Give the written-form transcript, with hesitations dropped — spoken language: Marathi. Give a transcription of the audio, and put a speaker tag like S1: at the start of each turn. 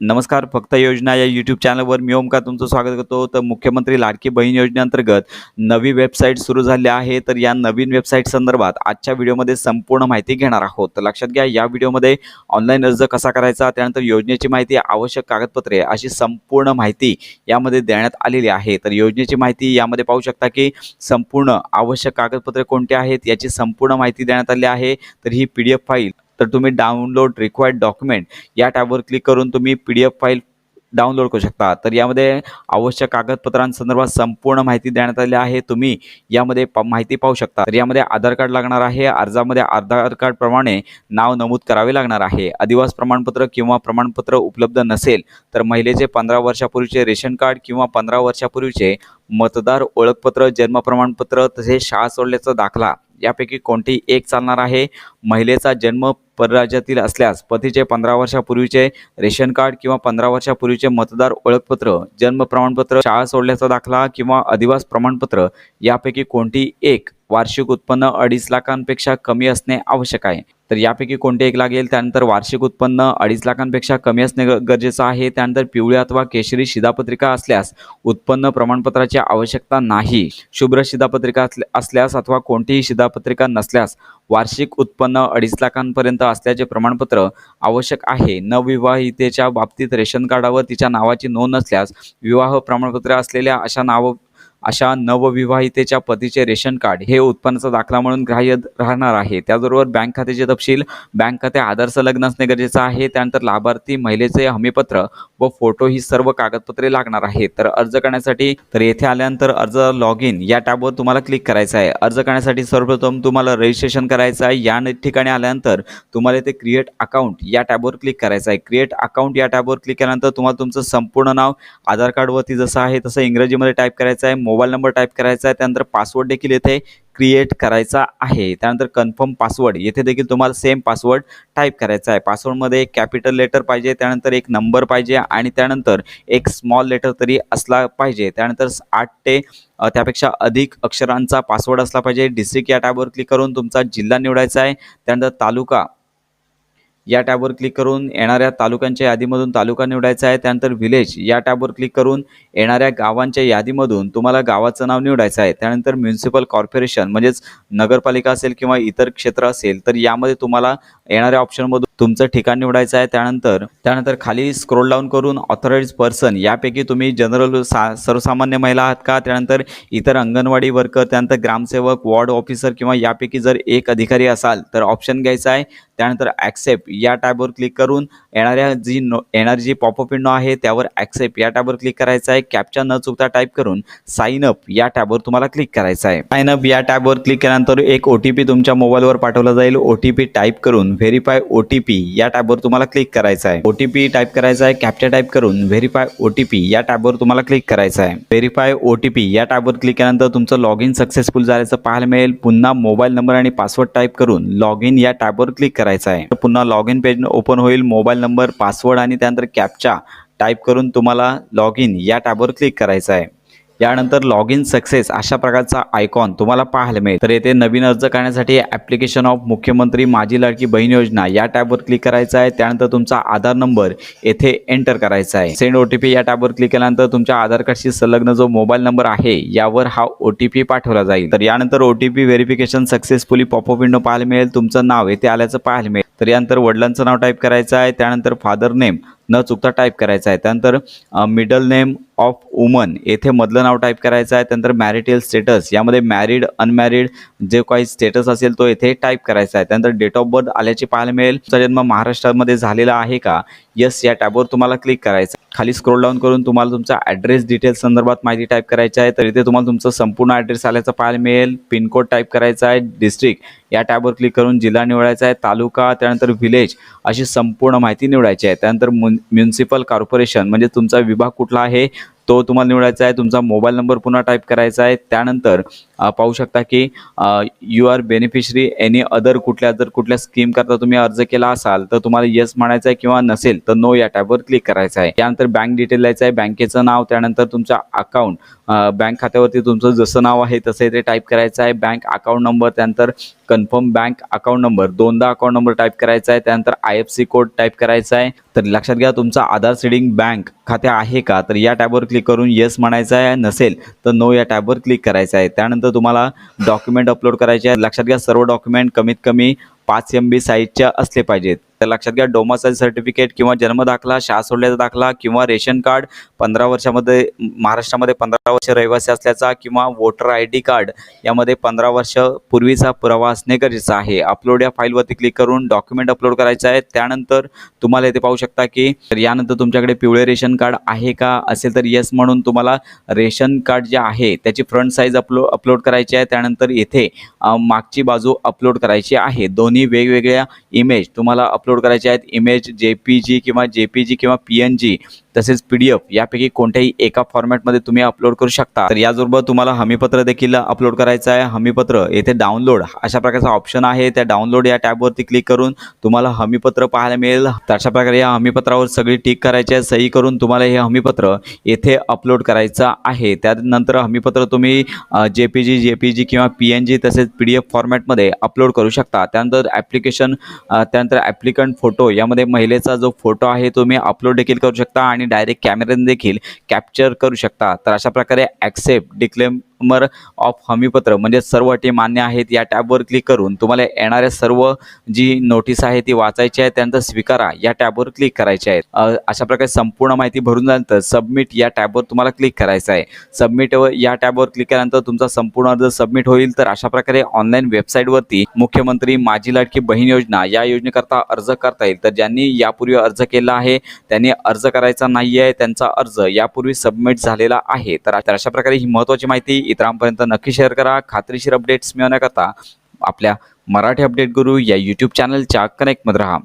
S1: नमस्कार. फक्त योजना या यूट्यूब चॅनलवर मी ओमकार तुमचं स्वागत करतो. तर मुख्यमंत्री लाडकी बहीण योजनेअंतर्गत नवी वेबसाईट सुरू झाली आहे. तर या नवीन वेबसाईट संदर्भात आजच्या व्हिडिओमध्ये संपूर्ण माहिती घेणार आहोत. तर लक्षात घ्या, या व्हिडिओमध्ये ऑनलाईन अर्ज कसा करायचा, त्यानंतर योजनेची माहिती, आवश्यक कागदपत्रे अशी संपूर्ण माहिती यामध्ये देण्यात आलेली आहे. तर योजनेची माहिती यामध्ये पाहू शकता की संपूर्ण आवश्यक कागदपत्रे कोणती आहेत याची संपूर्ण माहिती देण्यात आली आहे. तर ही PDF फाईल, तर तुम्ही डाउनलोड रिक्वायर्ड डॉक्युमेंट या टॅबवर क्लिक करून तुम्ही PDF फाईल डाउनलोड करू शकता. तर यामध्ये आवश्यक कागदपत्रांसंदर्भात संपूर्ण माहिती देण्यात आली आहे. तुम्ही यामध्ये माहिती पाहू शकता. तर यामध्ये आधार कार्ड लागणार आहे. अर्जामध्ये आधार कार्ड प्रमाणे नाव नमूद करावे लागणार आहे. अधिवास प्रमाणपत्र किंवा प्रमाणपत्र उपलब्ध नसेल तर महिलेचे 15 वर्षापूर्वीचे रेशन कार्ड किंवा 15 वर्षापूर्वीचे मतदार ओळखपत्र, जन्म प्रमाणपत्र तसेच शाळा सोडल्याचा दाखला यापैकी कोणतेही एक चालणार आहे. महिलेचा जन्म परराज्यातील असल्यास पतीचे 15 वर्षापूर्वीचे रेशन कार्ड किंवा 15 वर्षापूर्वीचे मतदार ओळखपत्र, जन्म प्रमाणपत्र, शाळा सोडल्याचा दाखला किंवा अधिवास प्रमाणपत्र यापैकी कोणतेही एक. वार्षिक उत्पन्न 2.5 लाखांपेक्षा कमी असणे आवश्यक आहे. तर यापैकी कोणते एक लागेल. त्यानंतर वार्षिक उत्पन्न 2.5 लाखांपेक्षा कमी असणे गरजेचं आहे. त्यानंतर पिवळी अथवा केशरी शिधापत्रिका असल्यास उत्पन्न प्रमाणपत्राची आवश्यकता नाही. शुभ्र शिधापत्रिका असल्यास अथवा कोणतीही शिधापत्रिका नसल्यास वार्षिक उत्पन्न 2.5 लाखांपर्यंत असल्याचे प्रमाणपत्र आवश्यक आहे. नवविवाहितेच्या बाबतीत रेशन कार्डावर तिच्या नावाची नोंद नसल्यास विवाह प्रमाणपत्र असलेल्या अशा नवविवाहितेच्या पतीचे रेशन कार्ड हे उत्पन्नाचा दाखला म्हणून ग्राह्य राहणार आहे. त्याचबरोबर बँक खात्याचे तपशील, बँक खाते आधार संलग्न असणे गरजेचं आहे. त्यानंतर लाभार्थी महिलेचे हमीपत्र व फोटो ही सर्व कागदपत्रे लागणार आहेत. तर अर्ज करण्यासाठी तर येथे आल्यानंतर अर्ज लॉग इन या टॅबवर तुम्हाला क्लिक करायचं आहे. अर्ज करण्यासाठी सर्वप्रथम तुम्हाला रजिस्ट्रेशन करायचं आहे. या ठिकाणी आल्यानंतर तुम्हाला इथे क्रिएट अकाउंट या टॅबवर क्लिक करायचं आहे. क्रिएट अकाउंट या टॅबवर क्लिक केल्यानंतर तुम्हाला तुमचं संपूर्ण नाव आधार कार्डवरती जसं आहे तसं इंग्रजीमध्ये टाईप करायचं आहे. मोबाईल नंबर टाईप करायचा आहे. त्यानंतर पासवर्ड देखील येथे क्रिएट करायचा आहे. त्यानंतर कन्फर्म पासवर्ड येथे देखील तुम्हाला सेम पासवर्ड टाईप करायचा आहे. पासवर्डमध्ये एक कॅपिटल लेटर पाहिजे, त्यानंतर एक नंबर पाहिजे आणि त्यानंतर एक स्मॉल लेटर तरी असला पाहिजे. त्यानंतर 8 ते त्यापेक्षा अधिक अक्षरांचा पासवर्ड असला पाहिजे. डिस्ट्रिक्ट या टॅबवर क्लिक करून तुमचा जिल्हा निवडायचा आहे. त्यानंतर तालुका या टॅबवर क्लिक करून येणाऱ्या तालुक्यांच्या यादीमधून तालुका निवडायचा आहे. त्यानंतर विलेज या टॅबवर क्लिक करून येणाऱ्या गावांच्या यादीमधून तुम्हाला गावाचं नाव निवडायचं आहे. त्यानंतर म्युन्सिपल कॉर्पोरेशन म्हणजेच नगरपालिका असेल किंवा इतर क्षेत्र असेल तर यामध्ये तुम्हाला येणाऱ्या ऑप्शनमधून तुमचं ठिकाण निवडायचं आहे. त्यानंतर खाली स्क्रोल डाऊन करून ऑथराइज्ड पर्सन यापैकी तुम्ही जनरल सर्वसामान्य महिला आहात का, त्यानंतर इतर अंगणवाडी वर्कर, त्यानंतर ग्रामसेवक, वॉर्ड ऑफिसर किंवा यापैकी जर एक अधिकारी असाल तर ऑप्शन घ्यायचा आहे. त्यानंतर ॲक्सेप्ट या टॅबवर क्लिक करून येणारी जी पॉपअप विंडो आहे त्यावर ॲक्सेप्ट या टॅबवर क्लिक करायचं आहे. कॅप्चा न चुकता टाईप करून साइन अप या टॅबवर तुम्हाला क्लिक करायचं आहे. साइन अप या टॅबवर क्लिक केल्यानंतर एक OTP तुमच्या मोबाईलवर पाठवला जाईल. OTP टाईप करून व्हेरीफाय OTP या टॅबवर तुम्हाला क्लिक करायचं आहे. OTP टाईप करायचा आहे. कॅप्चा टाईप करून व्हेरीफाय OTP या टॅबवर तुम्हाला क्लिक करायचं आहे. व्हेरीफाय OTP या टॅबवर क्लिक केल्यानंतर तुमचं लॉग इन सक्सेसफुल झाल्याचं पाहायला मिळेल. पुन्हा मोबाईल नंबर आणि पासवर्ड टाईप करून लॉग इन या टॅबवर क्लिक करायचं आहे. पुन्हा लॉग इन पेज ओपन होईल. मोबाईल नंबर, पासवर्ड आणि त्यानंतर कॅप्चा टाईप करून तुम्हाला लॉग इन या टॅबवर क्लिक करायचं आहे. यानंतर लॉग इन सक्सेस अशा प्रकारचा आयकॉन तुम्हाला पाहायला मिळेल. तर येथे नवीन अर्ज करण्यासाठी ॲप्लिकेशन ऑफ मुख्यमंत्री माझी लाडकी बहीण योजना या टॅबवर क्लिक करायचा आहे. त्यानंतर तुमचा आधार नंबर येथे एंटर करायचा आहे. सेंड OTP या टॅबवर क्लिक केल्यानंतर तुमच्या आधार कार्डशी संलग्न जो मोबाईल नंबर आहे यावर हा OTP पाठवला जाईल. तर यानंतर OTP verification successfully popup window पाहायला मिळेल. तुमचं नाव येथे आल्याचं पाहायला मिळेल. तर यानंतर वडिलांचं नाव टाईप करायचं आहे. त्यानंतर फादर नेम न चुकता टाईप करायचं आहे. त्यानंतर मिडल नेम ऑफ वुमन येथे मधलं नाव टाईप करायचं आहे. त्यानंतर मॅरिटल स्टेटस यामध्ये मॅरिड, अनमॅरिड जे काही स्टेटस असेल तो येथे टाईप करायचा आहे. त्यानंतर डेट ऑफ बर्थ आल्याची पाहायला मिळेल. तुमचा जन्म महाराष्ट्रामध्ये झालेला आहे का, यस या टॅबवर तुम्हाला क्लिक करायचं. खाली स्क्रोल डाऊन करून तुम्हाला तुमचा ॲड्रेस डिटेल्स संदर्भात माहिती टाईप करायची आहे. तर इथे तुम्हाला तुमचं संपूर्ण ॲड्रेस आल्याचं पाहायला मिळेल. पिनकोड टाईप करायचा आहे. डिस्ट्रिक्ट या टॅबवर क्लिक करून जिल्हा निवडायचा आहे. तालुका, त्यानंतर विलेज अशी संपूर्ण माहिती निवडायची आहे. त्यानंतर म्युन्सिपल कॉर्पोरेशन म्हणजे तुमचा विभाग कुठला आहे तो तुम्हाला निवडायचा आहे. तुमचा मोबाईल नंबर पुन्हा टाईप करायचा आहे. त्यानंतर पाहू शकता की you are beneficiary any other कुठल्या स्कीम करता तुम्ही अर्ज केला असाल तर तुम्हाला येस म्हणायचं आहे किंवा नसेल तर नो या टॅबवर क्लिक करायचं आहे. त्यानंतर बँक डिटेल द्यायचं आहे. बँकेचं नाव, त्यानंतर तुमचा अकाउंट बँक खात्यावरती तुमचं जसं नाव आहे तसं इथे टाईप करायचं आहे. बँक अकाउंट नंबर, त्यानंतर कन्फर्म बँक अकाउंट नंबर, दोनदा अकाउंट नंबर टाईप करायचा आहे. त्यानंतर IFSC कोड टाईप करायचा आहे. तर लक्षात घ्या तुमचा आधार सीडिंग बँक खाते आहे का, तर या टॅबवर क्लिक करून येस म्हणायचं आहे. नसेल तर नो या टॅबवर क्लिक करायचं आहे. त्यानंतर तुम्हाला डॉक्युमेंट अपलोड करायचे आहे. लक्षात घ्या सर्व डॉक्युमेंट कमीत कमी 5 MB साईजच्या असले पाहिजेत. तर लक्षात घ्या डोमासाईल सर्टिफिकेट किंवा जन्मदाखला, शाळा सोडल्याचा दाखला किंवा रेशन कार्ड, 15 वर्षामध्ये महाराष्ट्रामध्ये 15 वर्ष रहिवासी असल्याचा किंवा वोटर ID कार्ड यामध्ये 15 वर्ष पूर्वीचा पुरावा असणे गरजेचं आहे. अपलोड या फाईलवरती क्लिक करून डॉक्युमेंट अपलोड करायचं आहे. त्यानंतर तुम्हाला इथे पाहू शकता की तर यानंतर तुमच्याकडे पिवळे रेशन कार्ड आहे का, असेल तर येस म्हणून तुम्हाला रेशन कार्ड जे आहे त्याची फ्रंट साईज अपलोड करायची आहे. त्यानंतर इथे मागची बाजू अपलोड करायची आहे. दोन्ही वेगवेगळ्या इमेज तुम्हाला अपलोड करायचे आहेत. इमेज JPG किंवा JPG किंवा PNG तसेच PDF यापैकी कोणत्याही एका फॉर्मॅटमध्ये तुम्ही अपलोड करू शकता. तर याचबरोबर तुम्हाला हमीपत्र देखील अपलोड करायचं आहे. हमीपत्र येथे डाउनलोड अशा प्रकारचा ऑप्शन आहे. त्या डाउनलोड या टॅबवरती क्लिक करून तुम्हाला हमीपत्र पाहायला मिळेल. तर अशा प्रकारे या हमीपत्रावर सगळी टिक करायची आहे. सही करून तुम्हाला हे हमीपत्र येथे अपलोड करायचं आहे. त्यानंतर हमीपत्र तुम्ही JPG किंवा PNG तसेच PDF फॉर्मॅटमध्ये अपलोड करू शकता. त्यानंतर त्यानंतर ॲप्लिकंट फोटो यामध्ये महिलेचा जो फोटो आहे तुम्ही अपलोड देखील करू शकता आणि डायरेक्ट कॅमेऱ्याने देखील कॅप्चर करू शकता. तर अशा प्रकारे ॲक्सेप्ट डिक्लेमर ऑफ हमीपत्र म्हणजे सर्व अटी मान्य आहेत या टॅबवर क्लिक करून तुम्हाला येणाऱ्या सर्व जी नोटीस आहे ती वाचायची आहे. त्यानंतर स्वीकारा या टॅबवर क्लिक करायचे आहे. अशा प्रकारे संपूर्ण माहिती भरून झाल्यानंतर सबमिट या टॅबवर तुम्हाला क्लिक करायचं आहे. सबमिट या टॅबवर क्लिक केल्यानंतर तुमचा संपूर्ण अर्ज सबमिट होईल. तर अशा प्रकारे ऑनलाईन वेबसाईटवरती मुख्यमंत्री माझी लाडकी बहीण योजना या योजनेकरता अर्ज करता येईल. तर ज्यांनी यापूर्वी अर्ज केला आहे त्यांनी अर्ज करायचा नाही आहे, त्यांचा अर्ज यापूर्वी सबमिट झालेला आहे. तर अशा प्रकारे ही महत्त्वाची माहिती इतरांपर्यंत नक्की शेअर करा. खात्रीशीर अपडेट्स मिळवण्याकरता आपल्या मराठी अपडेट गुरु या YouTube चॅनलच्या कनेक्टमध्ये राहा.